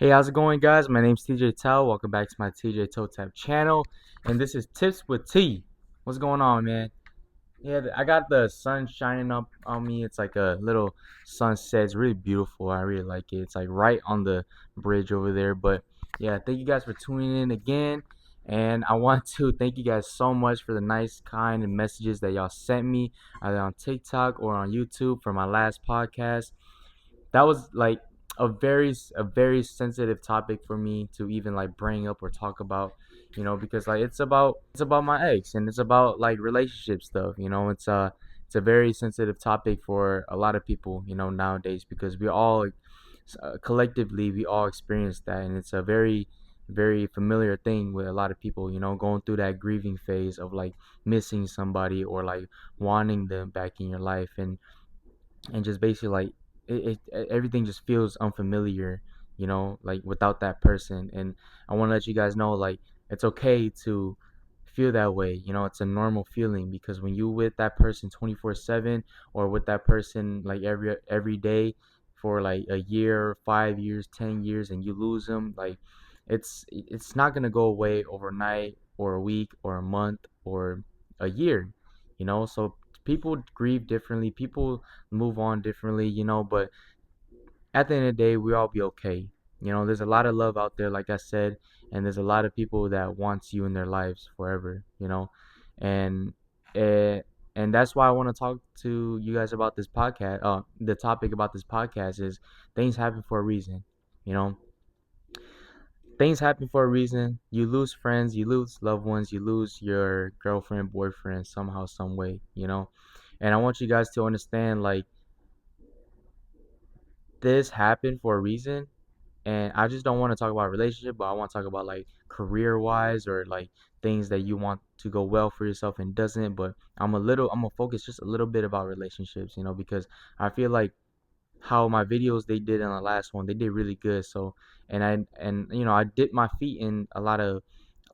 Hey, how's it going, guys? My name's TJ Tell. Welcome back to my TJ Toe Tap channel, and this is Tips with T. What's going on, man? Yeah, I got the sun shining up on me. It's like a little sunset. It's really beautiful. I really like it. It's like right on the bridge over there. But yeah, thank you guys for tuning in again. And I want to thank you guys so much for the nice, kind, and messages that y'all sent me either on TikTok or on YouTube for my last podcast. That was like a very sensitive topic for me to even like bring up or talk about, because like it's about my ex, and it's about like relationship stuff. It's a very sensitive topic for a lot of people, nowadays, because we all collectively we all experience that, and it's a very familiar thing with a lot of people, going through that grieving phase of like missing somebody or like wanting them back in your life, and just basically like everything just feels unfamiliar, like without that person. And I want to let you guys know, like, it's okay to feel that way. It's a normal feeling, because when you with that person 24/7, or with that person like every day for like a year, 5 years, 10 years, and you lose them, like it's not gonna go away overnight, or a week, or a month, or a year. So people grieve differently, people move on differently, but at the end of the day, we all be okay. There's a lot of love out there, like I said, and there's a lot of people that wants you in their lives forever, and uh, and that's why I want to talk to you guys about this podcast. The topic about this podcast is things happen for a reason. You know, things happen for a reason. You lose friends, you lose loved ones, you lose your girlfriend, boyfriend, somehow, some way. And I want you guys to understand, like, this happened for a reason. And I just don't want to talk about relationship, but I want to talk about like career wise, or like things that you want to go well for yourself and doesn't. But I'm gonna focus just a little bit about relationships, because I feel like how my videos they did in the last one, they did really good. So, and I dipped my feet in a lot of,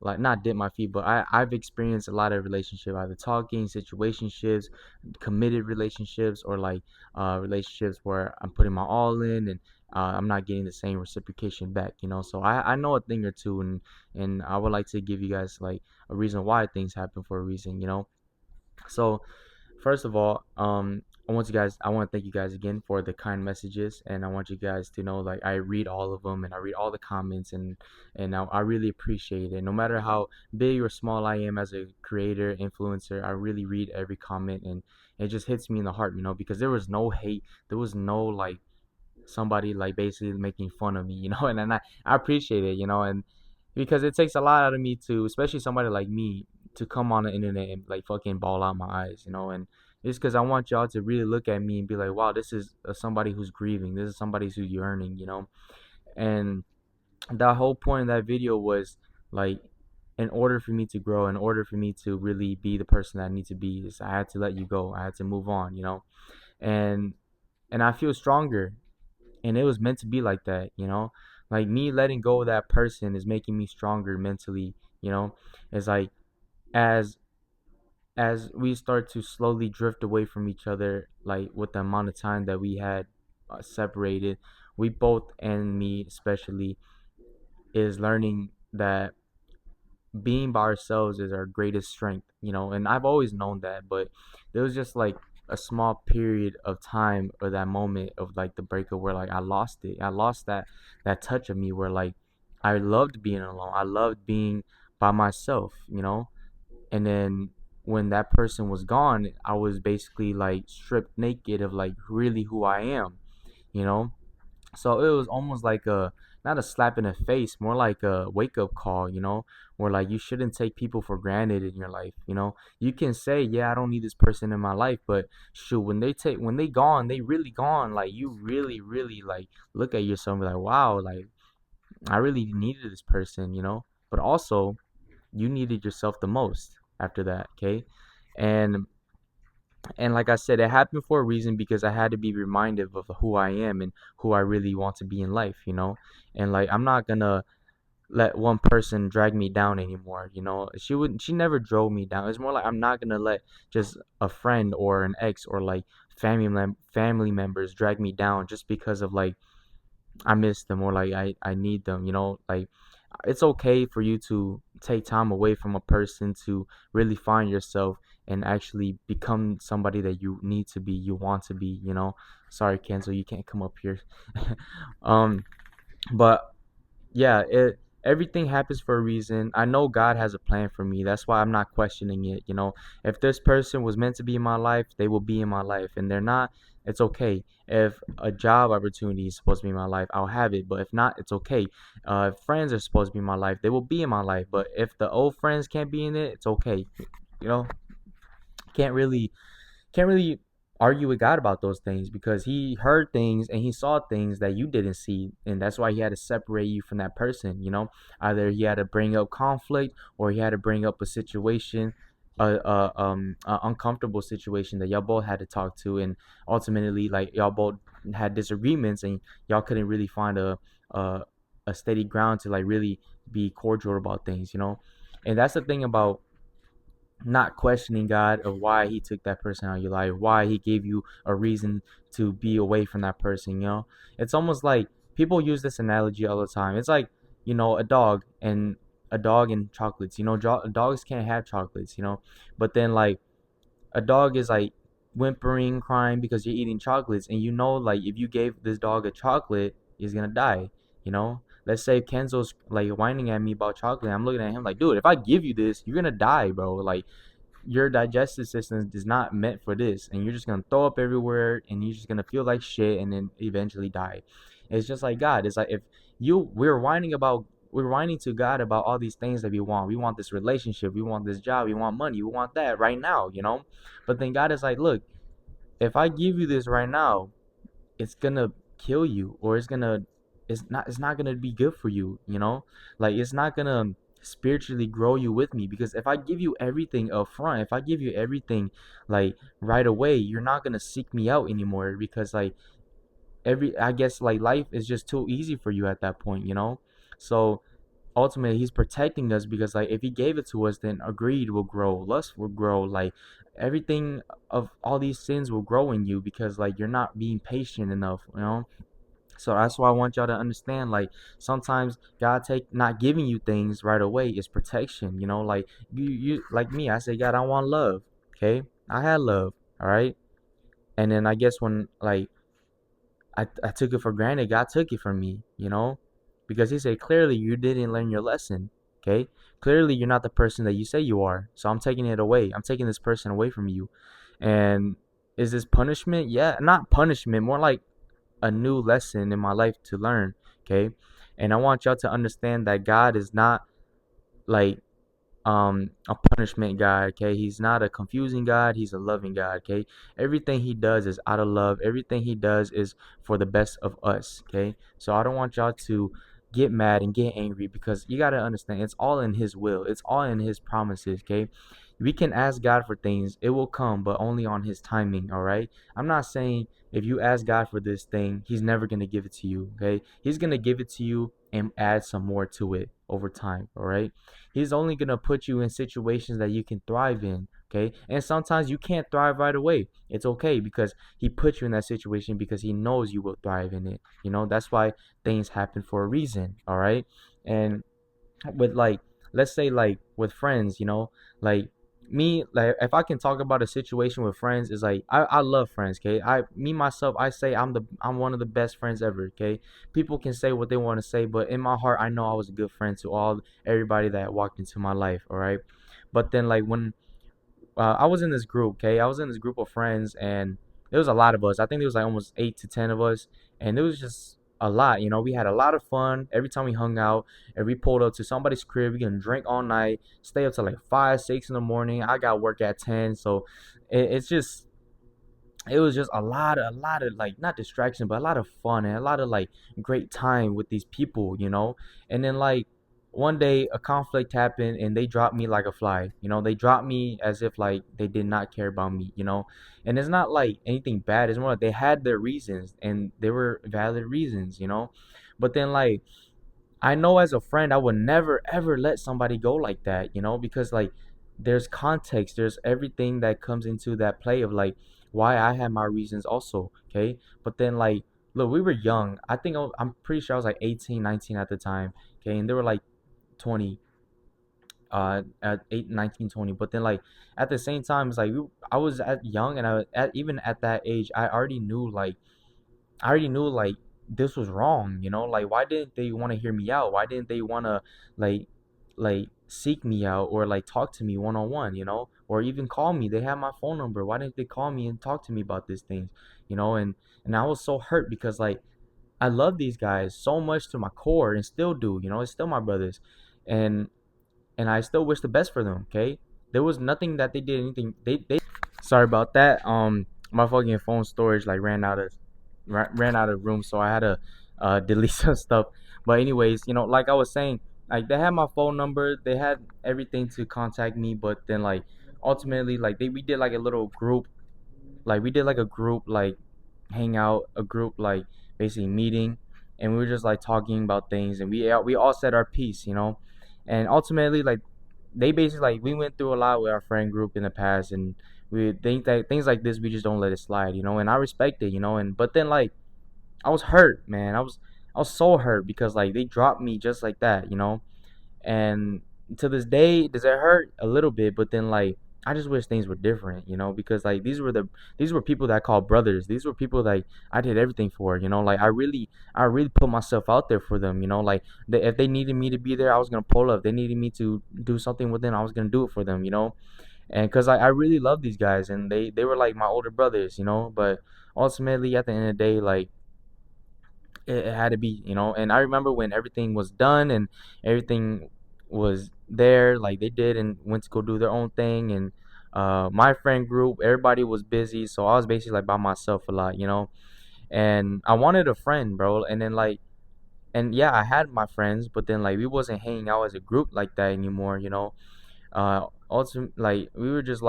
like, not dip my feet, but I've experienced a lot of relationship, either talking, situationships, committed relationships, or like relationships where I'm putting my all in, and I'm not getting the same reciprocation back. So I know a thing or two, and I would like to give you guys like a reason why things happen for a reason. So first of all, I want to thank you guys again for the kind messages, and I want you guys to know, like, I read all of them, and I read all the comments, and I really appreciate it. No matter how big or small I am as a creator, influencer, I really read every comment, and it just hits me in the heart, because there was no hate, there was no like somebody like basically making fun of me, and I appreciate it, and because it takes a lot out of me to, especially somebody like me, to come on the internet and like fucking ball out my eyes, and it's because I want y'all to really look at me and be like, wow, this is somebody who's grieving, this is somebody who's yearning, and the whole point of that video was like, in order for me to grow, in order for me to really be the person that I need to be, is I had to let you go, I had to move on, and and I feel stronger, and it was meant to be like that, like me letting go of that person is making me stronger mentally. It's like, as as we start to slowly drift away from each other, like with the amount of time that we had separated, we both, and me especially, is learning that being by ourselves is our greatest strength, and I've always known that, but there was just like a small period of time, or that moment of like the breakup, where like I lost it. I lost that touch of me, where like I loved being alone. I loved being by myself, and then when that person was gone, I was basically like stripped naked of like really who I am, you know so it was almost like a, not a slap in the face, more like a wake up call, where like you shouldn't take people for granted in your life. You can say, yeah, I don't need this person in my life, but shoot, when they gone, they really gone. Like, you really, really like look at yourself and be like, wow, like I really needed this person, But also, you needed yourself the most after that, okay? And and like I said, it happened for a reason, because I had to be reminded of who I am and who I really want to be in life, And like, I'm not gonna let one person drag me down anymore, She never drove me down. It's more like, I'm not gonna let just a friend or an ex, or like family members drag me down, just because of like I miss them, or like I need them, like it's okay for you to take time away from a person to really find yourself and actually become somebody that you need to be, you want to be. Sorry, Kenzo, you can't come up here. um but yeah, everything happens for a reason. I know God has a plan for me. That's why I'm not questioning it. If this person was meant to be in my life, they will be in my life, and they're not, it's okay. If a job opportunity is supposed to be in my life, I'll have it. But if not, it's okay. If friends are supposed to be in my life, they will be in my life. But if the old friends can't be in it, it's okay. You know, can't really can't really argue with God about those things, because he heard things and he saw things that you didn't see, and that's why he had to separate you from that person. Either he had to bring up conflict, or he had to bring up a situation, a uncomfortable situation that y'all both had to talk to, and ultimately, like, y'all both had disagreements, and y'all couldn't really find a, a steady ground to like really be cordial about things. And that's the thing about not questioning God of why he took that person out of your life, why he gave you a reason to be away from that person. It's almost like people use this analogy all the time. It's like, a dog and chocolates. Dogs can't have chocolates. But then, like, a dog is like whimpering, crying because you're eating chocolates, and like, if you gave this dog a chocolate, he's gonna die. Let's say Kenzo's like whining at me about chocolate. I'm looking at him like, dude, if I give you this, you're gonna die, bro. Like, your digestive system is not meant for this, and you're just gonna throw up everywhere, and you're just gonna feel like shit, and then eventually die. It's just like God. It's like, if you we're whining to God about all these things that we want. We want this relationship, we want this job, we want money, we want that right now. But then God is like, look, if I give you this right now, it's gonna kill you, or it's not gonna be good for you. Like, it's not gonna spiritually grow you with me, because if I give you everything up front, if I give you everything like right away, you're not gonna seek me out anymore, because like, I guess, like, life is just too easy for you at that point. So ultimately, he's protecting us, because like, if he gave it to us, then greed will grow, lust will grow, like everything of all these sins will grow in you, because like, you're not being patient enough. So that's why I want y'all to understand, like, sometimes God take not giving you things right away is protection. Like, you like me, I say, God, I want love. Okay, I had love. All right. And then I guess when, like, I took it for granted, God took it from me. Because he said, clearly you didn't learn your lesson. Okay, clearly you're not the person that you say you are, so I'm taking it away. I'm taking this person away from you. And is this punishment? Yeah, not punishment, more like a new lesson in my life to learn. Okay. And I want y'all to understand that God is not like a punishment God. Okay, he's not a confusing God, he's a loving God. Okay, everything he does is out of love, everything he does is for the best of us. Okay, so I don't want y'all to get mad and get angry, because you got to understand, it's all in his will, it's all in his promises. Okay, we can ask God for things, it will come, but only on his timing. All right, I'm not saying if you ask God for this thing, he's never going to give it to you. Okay, he's going to give it to you and add some more to it over time. All right, he's only going to put you in situations that you can thrive in. Okay, and sometimes you can't thrive right away. It's okay, because he put you in that situation because he knows you will thrive in it. That's why things happen for a reason. All right. And with, like, let's say, like, with friends, like me, like, if I can talk about a situation with friends, is like, I love friends. Okay, me myself, I say I'm one of the best friends ever. Okay, people can say what they want to say, but in my heart, I know I was a good friend to everybody that walked into my life. All right. But then, like, when I was in this group. Okay, I was in this group of friends, and there was a lot of us. I think there was like almost 8 to 10 of us, and it was just a lot. We had a lot of fun every time we hung out. And we pulled up to somebody's crib. We can drink all night, stay up till like 5, 6 in the morning. I got work at 10, so it was just a lot of like, not distraction, but a lot of fun, and a lot of like great time with these people. And then, like, one day a conflict happened, and they dropped me like a fly. They dropped me as if like they did not care about me. And it's not like anything bad, it's more like they had their reasons, and they were valid reasons. But then, like, I know as a friend, I would never ever let somebody go like that, because like, there's context, there's everything that comes into that play of like why I had my reasons also. Okay. But then, like, look, we were young. I'm pretty sure I was like 18, 19 at the time. Okay, and they were like 20, at 8, 19, 20. But then like at the same time, it's like I was at young, and even at that age, I already knew like this was wrong, you know? Like why didn't they want to hear me out? Why didn't they want to like seek me out or like talk to me one on one, you know? Or even call me. They have my phone number. Why didn't they call me and talk to me about these things, you know? And I was so hurt because like I love these guys so much to my core and still do, you know? It's still my brothers. And I still wish the best for them, okay? There was nothing that they did anything they sorry about that. My fucking phone storage like ran out of room, so I had to delete some stuff. But anyways, you know, like I was saying, like they had my phone number, they had everything to contact me, but then like ultimately like we did like a little group, like we did like a group like hangout, a group like basically meeting, and we were just like talking about things, and we all said our piece, you know. And ultimately like they basically like we went through a lot with our friend group in the past, and we think that things like this we just don't let it slide, you know. And I respect it, you know. And but then like I was hurt, man. I was so hurt because like they dropped me just like that, you know. And to this day, does it hurt a little bit? But then like I just wish things were different, you know, because like these were people that I call brothers. These were people that I did everything for, you know. Like I really put myself out there for them, you know. Like if they needed me to be there, I was gonna pull up. If they needed me to do something with them, I was gonna do it for them, you know. And because I really love these guys, and they were like my older brothers, you know. But ultimately, at the end of the day, like it had to be, you know. And I remember when everything was done and everything was there, like they did and went to go do their own thing. And my friend group, everybody was busy, so I was basically like by myself a lot, you know. And I wanted a friend, bro. And then like, and yeah, I had my friends, but then like we wasn't hanging out as a group like that anymore, you know. Also like we were just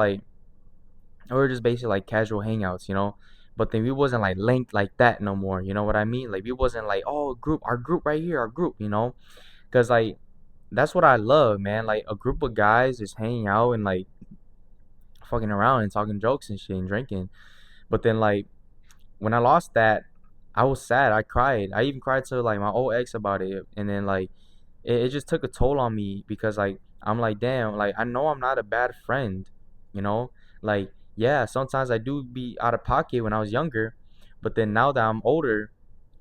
basically like casual hangouts, you know. But then we wasn't like linked like that no more. You know what I mean? Like we wasn't like, oh, group, our group right here, our group, you know. Cause like that's what I love, man. Like a group of guys just hanging out and like fucking around and talking jokes and shit and drinking. But then like when I lost that, I was sad. I cried. I even cried to like my old ex about it. And then like it just took a toll on me because like I'm like, damn, like I know I'm not a bad friend, you know. Like yeah, sometimes I do be out of pocket when I was younger, but then now that I'm older,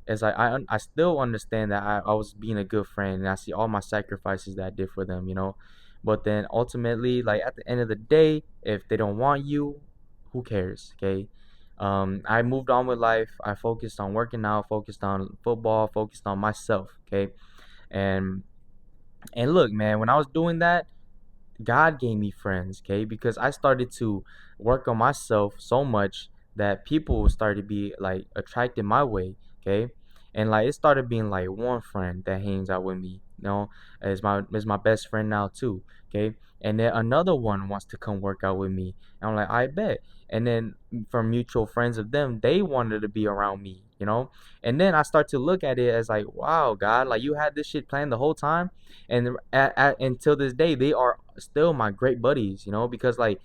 it's like I still understand that I was being a good friend, and I see all my sacrifices that I did for them, you know. But then ultimately, like at the end of the day, if they don't want you, who cares? Okay. I moved on with life. I focused on working out, focused on football, focused on myself. Okay. And look, man, when I was doing that, God gave me friends, okay? Because I started to work on myself so much that people started to be like attracted my way, okay? And like it started being like one friend that hangs out with me, you know, is my best friend now too, okay? And then another one wants to come work out with me. And I'm like, I bet. And then from mutual friends of them, they wanted to be around me, you know? And then I start to look at it as like, wow, God, like you had this shit planned the whole time. And until this day, they are still my great buddies, you know, because like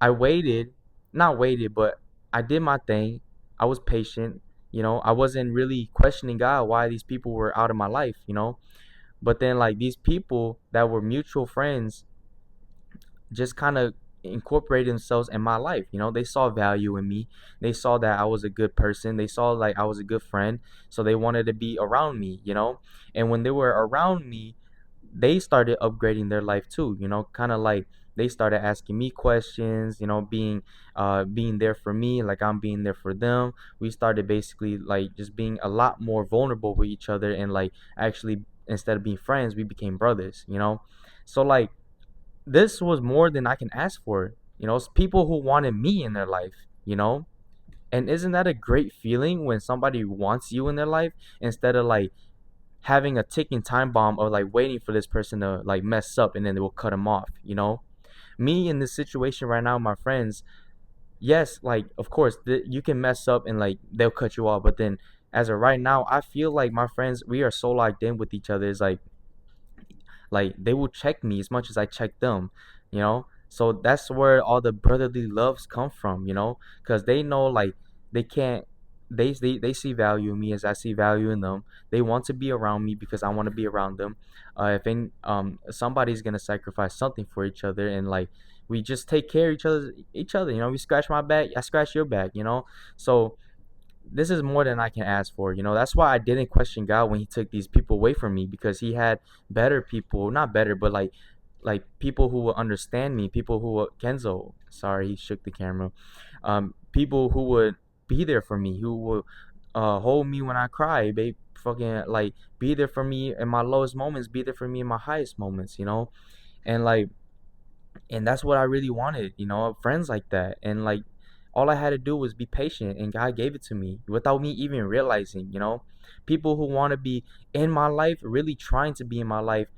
I waited, not waited, but I did my thing. I was patient, you know. I wasn't really questioning God why these people were out of my life, you know. But then like these people that were mutual friends just kind of incorporated themselves in my life, you know. They saw value in me. They saw that I was a good person. They saw like I was a good friend, so they wanted to be around me, you know. And when they were around me, they started upgrading their life too, you know, kind of like they started asking me questions, you know, being there for me like I'm being there for them. We started basically like just being a lot more vulnerable with each other, and like actually instead of being friends, we became brothers, you know. So like this was more than I can ask for, you know. It's people who wanted me in their life, you know. And isn't that a great feeling when somebody wants you in their life instead of like having a ticking time bomb of like waiting for this person to like mess up and then they will cut them off, you know? Me in this situation right now, my friends, yes, like of course you can mess up and like they'll cut you off, but then as of right now, I feel like my friends, we are so locked in with each other. It's like they will check me as much as I check them, you know? So that's where all the brotherly loves come from, you know? Because they know like they can't they see value in me as I see value in them. They want to be around me because I want to be around them. If any, somebody's gonna sacrifice something for each other, and like we just take care of each other. You know, we scratch my back, I scratch your back. You know, so this is more than I can ask for. You know, that's why I didn't question God when He took these people away from me, because He had better people, not better, but like people who will understand me, people who will Kenzo. Sorry, he shook the camera. People who would be there for me, who will hold me when I cry. They fucking like be there for me in my lowest moments, be there for me in my highest moments. You know, and like and that's what I really wanted, you know, friends like that. And like all I had to do was be patient, and God gave it to me without me even realizing, you know. People who want to be in my life, really trying to be in my life,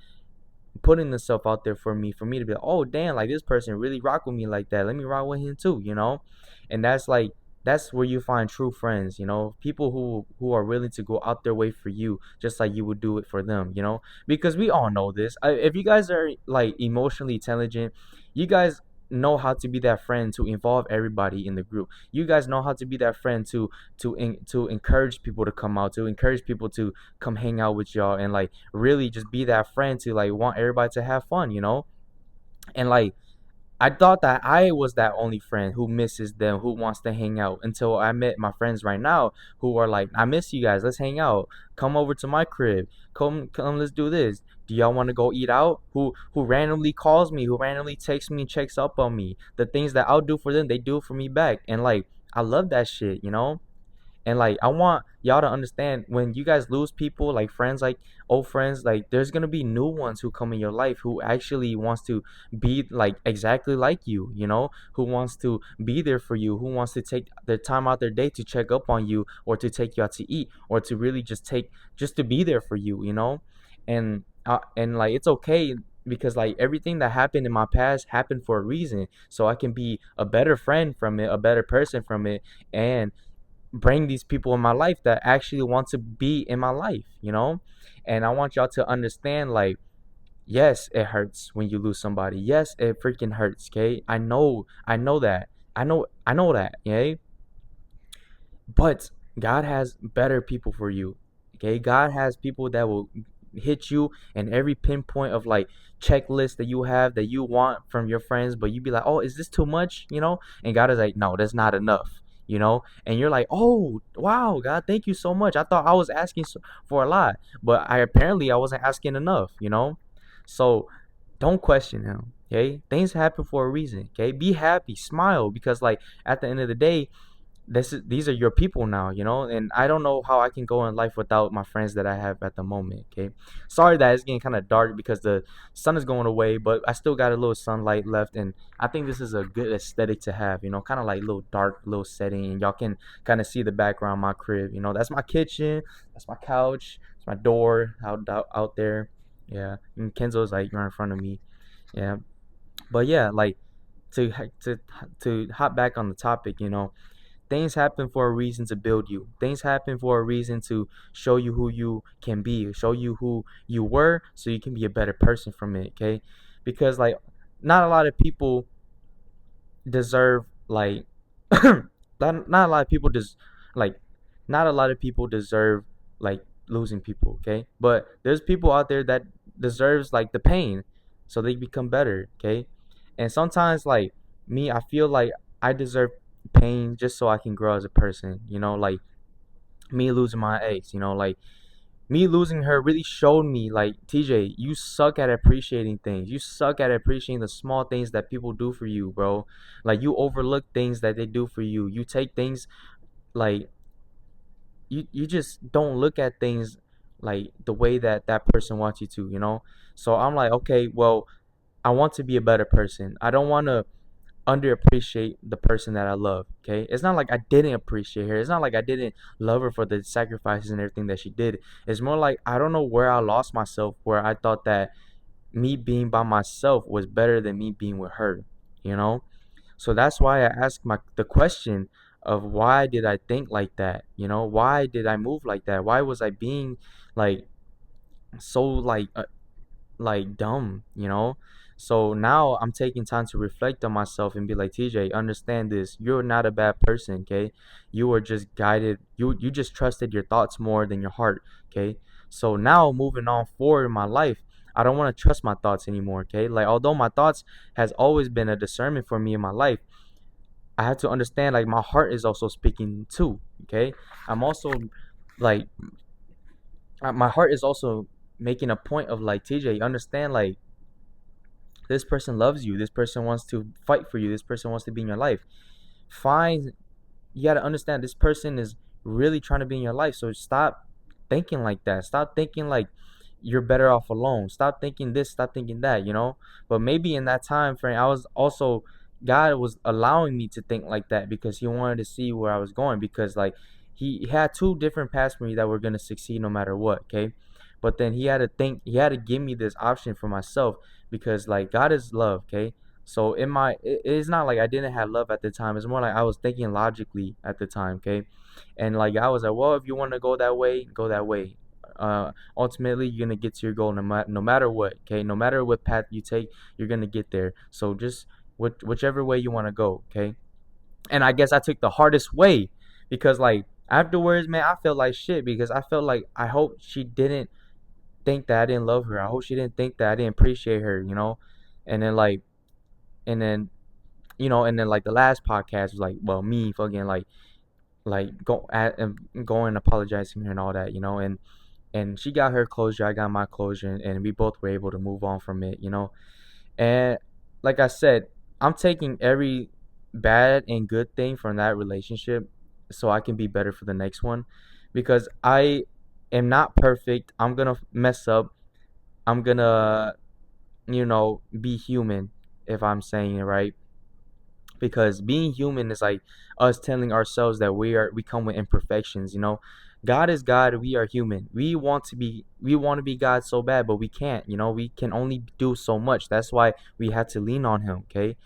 putting themselves out there for me to be like, oh damn, like this person really rock with me like that. Let me rock with him too, you know? And that's where you find true friends, you know, people who are willing to go out their way for you, just like you would do it for them, you know? Because we all know this. If you guys are like emotionally intelligent, you guys know how to be that friend to involve everybody in the group. You guys know how to be that friend to encourage people to come out, to encourage people to come hang out with y'all, and like really just be that friend to like want everybody to have fun, you know? And like I thought that I was that only friend who misses them, who wants to hang out, until I met my friends right now who are like, I miss you guys. Let's hang out. Come over to my crib. Come, let's do this. Do y'all want to go eat out? Who randomly calls me, who randomly texts me, checks up on me. The things that I'll do for them, they do for me back. And like I love that shit, you know? And like I want y'all to understand, when you guys lose people like friends, like old friends, like there's gonna be new ones who come in your life who actually wants to be like exactly like you know, who wants to be there for you, who wants to take their time out their day to check up on you, or to take you out to eat, or to really just to be there for you, you know. And like it's okay, because like everything that happened in my past happened for a reason, so I can be a better friend from it, a better person from it, and bring these people in my life that actually want to be in my life, you know? And I want y'all to understand, like, yes, it hurts when you lose somebody. Yes, it freaking hurts, okay? I know that. I know that, okay? But God has better people for you. Okay? God has people that will hit you in every pinpoint of like checklist that you have, that you want from your friends, but you be like, "Oh, is this too much?" you know? And God is like, "No, that's not enough." You know? And you're like, "Oh, wow, God, thank you so much. I thought I was asking for a lot, but I wasn't asking enough, you know?" So, don't question him, okay? Things happen for a reason, okay? Be happy, smile, because like at the end of the day, these are your people now, you know. And I don't know how I can go in life without my friends that I have at the moment, okay? Sorry that it's getting kind of dark because the sun is going away, but I still got a little sunlight left, and I think this is a good aesthetic to have, you know, kind of like little dark little setting, and y'all can kind of see the background of my crib, you know. That's my kitchen, that's my couch, that's my door out there. Yeah, and Kenzo's like right in front of me. Yeah, but yeah, like to to hop back on the topic, you know, things happen for a reason to build you. Things happen for a reason to show you who you can be, show you who you were, so you can be a better person from it, okay? Because like not a lot of people deserve like not a lot of people like not a lot of people deserve like losing people, okay? But there's people out there that deserves like the pain so they become better, okay? And sometimes like me, I feel like I deserve pain just so I can grow as a person, you know, like me losing my ex, you know, like me losing her really showed me like, TJ, you suck at appreciating things. You suck at appreciating the small things that people do for you, bro. Like you overlook things that they do for you. You take things like you just don't look at things like the way that that person wants you to, you know? So I'm like, okay, well, I want to be a better person. I don't want to underappreciate the person that I love. Okay, it's not like I didn't appreciate her. It's not like I didn't love her for the sacrifices and everything that she did. It's more like I don't know where I lost myself, where I thought that me being by myself was better than me being with her. You know, so that's why I asked the question of why did I think like that? You know, why did I move like that? Why was I being like so like dumb? You know, So now I'm taking time to reflect on myself and be like, TJ, understand this. You're not a bad person, okay? You were just guided. You just trusted your thoughts more than your heart, okay? So now moving on forward in my life, I don't want to trust my thoughts anymore, okay? Like although my thoughts has always been a discernment for me in my life, I had to understand like my heart is also speaking too, okay? I'm also like my heart is also making a point of like, TJ, you understand like this person loves you. This person wants to fight for you. This person wants to be in your life. Find You got to understand this person is really trying to be in your life. So stop thinking like that. Stop thinking like you're better off alone. Stop thinking this, stop thinking that. But maybe in that time frame, I was also, God was allowing me to think like that because He wanted to see where I was going. Because, like, He had two different paths for me that were going to succeed no matter what, okay? But then He had to give me this option for myself because, like, God is love, okay? So it's not like I didn't have love at the time. It's more like I was thinking logically at the time, okay? And like I was like, well, if you want to go that way, go that way. Ultimately, you're gonna get to your goal no matter what, okay? No matter what path you take, you're gonna get there. So just whichever way you want to go, okay? And I guess I took the hardest way because like afterwards, man, I felt like shit because I felt like I hope she didn't think that I didn't love her. I hope she didn't think that I didn't appreciate her. And then like and then and then like the last podcast was like, well, me fucking like going apologizing to her and all that. And she got her closure, I got my closure, and we both were able to move on from it. And like I said, I'm taking every bad and good thing from that relationship so I can be better for the next one because I am not perfect. I'm gonna mess up. I'm gonna be human, if I'm saying it right, because being human is like us telling ourselves that we come with imperfections. God is God, we are human. We want to be God so bad, but we can't. We can only do so much. That's why we had to lean on Him, okay?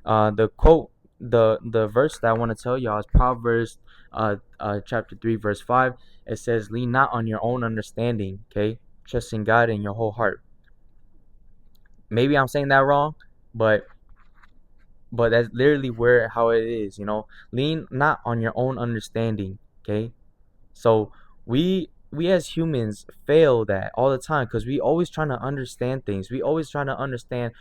The quote, the verse that I want to tell y'all is Proverbs chapter 3 verse 5. It says, lean not on your own understanding, okay? Trust in God in your whole heart. Maybe I'm saying that wrong, but that's literally where how it is. Lean not on your own understanding, okay? So we as humans fail that all the time because we always trying to understand things. We always trying to understand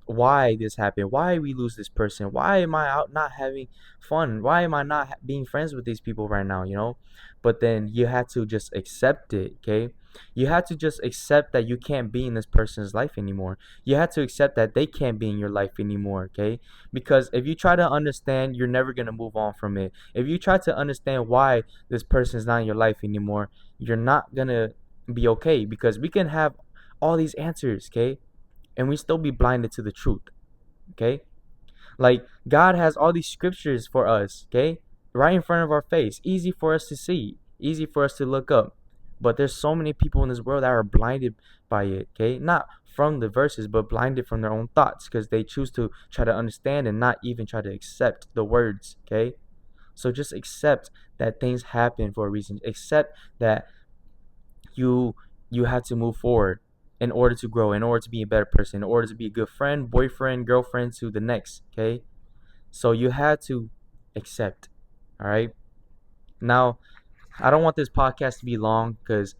why this happened, why we lose this person, why am I out not having fun, why am I not being friends with these people right now. But then you had to just accept it, okay? You had to just accept that you can't be in this person's life anymore. You had to accept that they can't be in your life anymore, okay? Because if you try to understand, you're never going to move on from it. If you try to understand why this person is not in your life anymore, you're not going to be okay, because we can have all these answers, okay? And we still be blinded to the truth, okay? Like, God has all these scriptures for us, okay? Right in front of our face. Easy for us to see, easy for us to look up. But there's so many people in this world that are blinded by it, okay? Not from the verses, but blinded from their own thoughts because they choose to try to understand and not even try to accept the words, okay? So just accept that things happen for a reason. Accept that you you have to move forward in order to grow, in order to be a better person, in order to be a good friend, boyfriend, girlfriend to the next, okay? So you had to accept. All right. Now, I don't want this podcast to be long because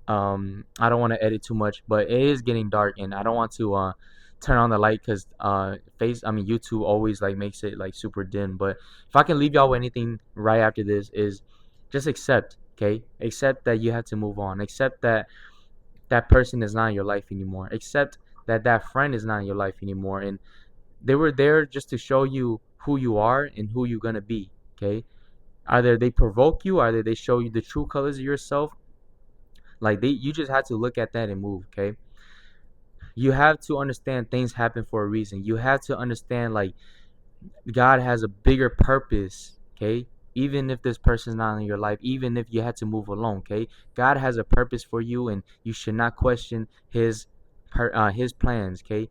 I don't want to edit too much, but it is getting dark and I don't want to turn on the light because YouTube always like makes it like super dim. But if I can leave y'all with anything right after this is just accept, okay? Accept that you have to move on. Accept that that person is not in your life anymore. Accept that that friend is not in your life anymore, and they were there just to show you who you are and who you're gonna be, okay? Either they provoke you, either they show you the true colors of yourself. Like, you just have to look at that and move, okay? You have to understand things happen for a reason. You have to understand, like, God has a bigger purpose, okay? Even if this person's not in your life, even if you had to move alone, okay? God has a purpose for you, and you should not question his plans, okay?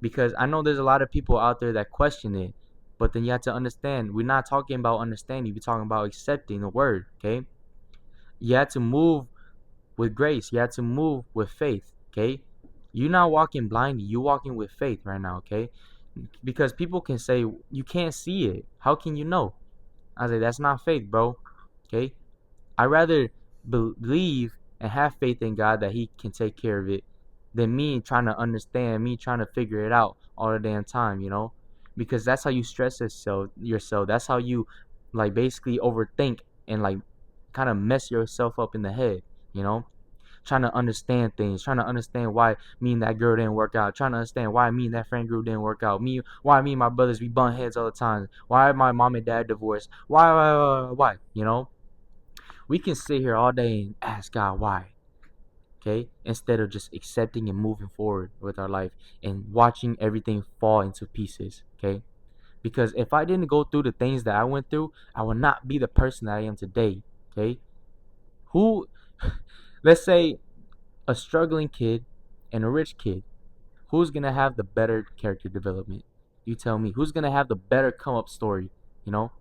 Because I know there's a lot of people out there that question it, but then you have to understand, we're not talking about understanding, we're talking about accepting the word, okay? You have to move with grace. You have to move with faith, okay? You're not walking blindly. You're walking with faith right now, okay? Because people can say you can't see it. How can you know? I say that's not faith, bro. Okay? I rather believe and have faith in God that He can take care of it than me trying to understand, me trying to figure it out all the damn time, you know? Because that's how you stress yourself. That's how you like basically overthink and like kind of mess yourself up in the head, you know? Trying to understand things, trying to understand why me and that girl didn't work out, trying to understand why me and that friend group didn't work out, why me and my brothers we bunt heads all the time, why my mom and dad divorced, why, you know? We can sit here all day and ask God why, okay? Instead of just accepting and moving forward with our life and watching everything fall into pieces, okay? Because if I didn't go through the things that I went through, I would not be the person that I am today, okay? Who, let's say a struggling kid and a rich kid, who's gonna have the better character development? You tell me. Who's gonna have the better come up story? You know,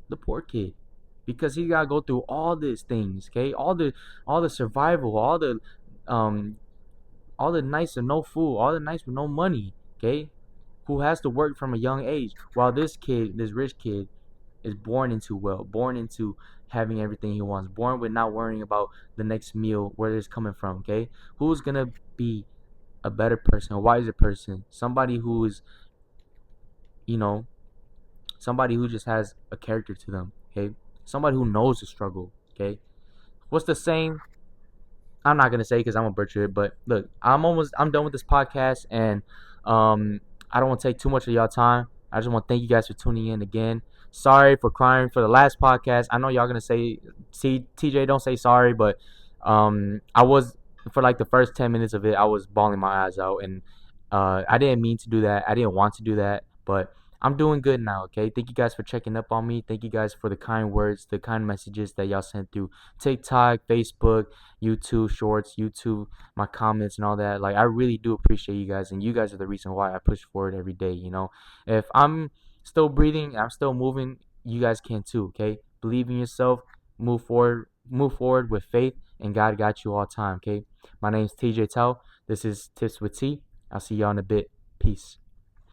the poor kid, because he gotta go through all these things. Okay, all the survival, um all the nights with no food, all the nights with no money. Okay, who has to work from a young age, while this rich kid, is born into wealth, born into having everything he wants, born with not worrying about the next meal, where it's coming from. Okay, who's gonna be a better person, a wiser person, somebody who is, you know, somebody who just has a character to them, okay? Somebody who knows the struggle, okay? What's the saying? I'm not gonna say because I'm gonna butcher it, but look, I'm done with this podcast, and I don't want to take too much of y'all time. I just want to thank you guys for tuning in again. Sorry for crying for the last podcast. I know y'all gonna say, "See, TJ, don't say sorry," but I was, for like the first 10 minutes of it, I was bawling my eyes out, and I didn't mean to do that. I didn't want to do that, but I'm doing good now. Okay, thank you guys for checking up on me. Thank you guys for the kind words, the kind messages that y'all sent through TikTok, Facebook, YouTube Shorts, YouTube, my comments and all that. Like I really do appreciate you guys, and you guys are the reason why I push forward every day. You know, if I'm still breathing, I'm still moving, you guys can too. Okay, believe in yourself, move forward with faith, and God got you all time. Okay, my name's TJ Tell. This is Tips with T. I'll see y'all in a bit. Peace.